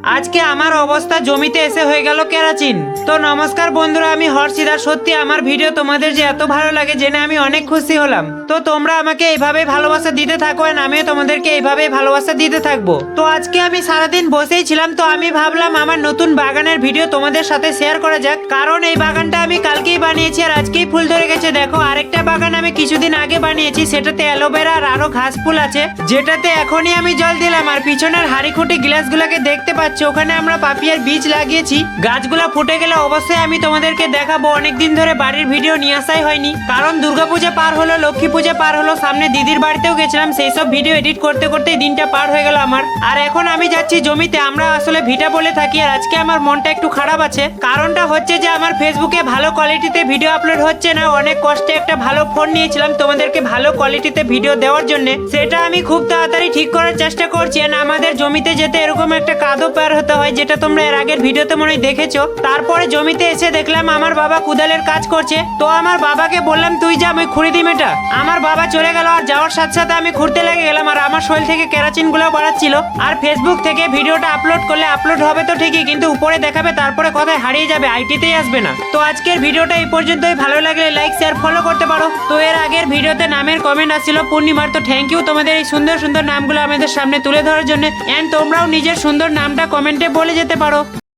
আজকে আমার অবস্থা জমিতে এসে হয়ে গেল কেরাচিন। তো নমস্কার বন্ধুরা, আমি হর্ষিদার। সত্যি আমার ভিডিও তোমাদের যে এত ভালো লাগে জেনে আমি অনেক খুশি হলাম। তো তোমরা আমাকে এইভাবে ভালোবাসা দিতে থাকো, আর আমিও তোমাদেরকে এইভাবে ভালোবাসা দিতে থাকবো। তো আজকে আমি সারাদিন বসেই ছিলাম, তো আমি ভাবলাম আমার নতুন বাগানের ভিডিও তোমাদের সাথে শেয়ার করা যাক। কারণ এই বাগানটা আমি কালকেই বানিয়েছি আর আজকেই ফুল ধরে গেছে। দেখো, আরেকটা বাগান আমি কিছুদিন আগে বানিয়েছি, সেটাতে অ্যালোভেরা আর আরো ঘাস ফুল আছে, যেটাতে এখনই আমি জল দিলাম। আর পিছনের হাড়িখুঁটি গ্লাসগুলোকে দেখতে পাচ্ছ, ওখানে আমরা পাপিয়ার বীজ লাগিয়েছি। গাছগুলা ফুটে গেলে অবশ্যই আমি তোমাদেরকে দেখাবো। অনেকদিন ধরে বাড়ির ভিডিও নিয়ে আসাই হয়নি, কারণ দুর্গাপূজা পার হলো, লক্ষ্মী পূজা পার হলো, সামনে দিদির বাড়িতেও গেছিলাম, সেই সব ভিডিও এডিট করতে করতেই দিনটা পার হয়ে গেল আমার। আর এখন আমি যাচ্ছি জমিতে, আমরা আসলে ভিটা বলে থাকি। আর আজকে আমার মনটা একটু খারাপ আছে, কারণটা হচ্ছে যে আমার ফেসবুকে ভালো কোয়ালিটিতে ভিডিও আপলোড হচ্ছে না। অনেক কষ্টে একটা ভালো ফোন নিয়েছিলাম তোমাদেরকে ভালো কোয়ালিটিতে ভিডিও দেওয়ার জন্য, সেটা আমি খুব তাড়াতাড়ি ঠিক করার চেষ্টা করছি। আর আমাদের জমিতে যেতে এরকম একটা কাদো পার হতে হয়, যেটা তোমরা এর আগের ভিডিওতে মনে হয় দেখেছো। তারপরে জমিতে এসে দেখলাম আমার বাবা কুদালের কাজ করছে, তো আমার বাবাকে বললাম তুই যা, আমি খুঁড়ি দিই মেটা। আমার বাবা চলে গেল, আর যাওয়ার সাথে সাথে আমি খুঁড়তে লেগে গেলাম। আর আমার শরীর থেকে কেরাচিন গুলো বাড়াচ্ছিল। আর ফেসবুক থেকে ভিডিওটা আপলোড করলে আপলোড হবে তো ঠিকই, কিন্তু উপরে দেখাবে, তারপরে কথায় হারিয়ে যাবে, আইটিতেই আসবে না। তো আজকের ভিডিওটা এই পর্যন্তই। ভালো লাগলে লাইক শেয়ার ফলো করতে পারো। তো এর আগের ভিডিওতে নামের কমেন্ট আসছিল পূর্ণিমার, তো থ্যাংক ইউ তোমাদের এই সুন্দর সুন্দর নামগুলো আমাদের সামনে তুলে ধরার জন্য। এন্ড তোমরাও নিজের সুন্দর নামটা কমেন্টে বলে যেতে পারো।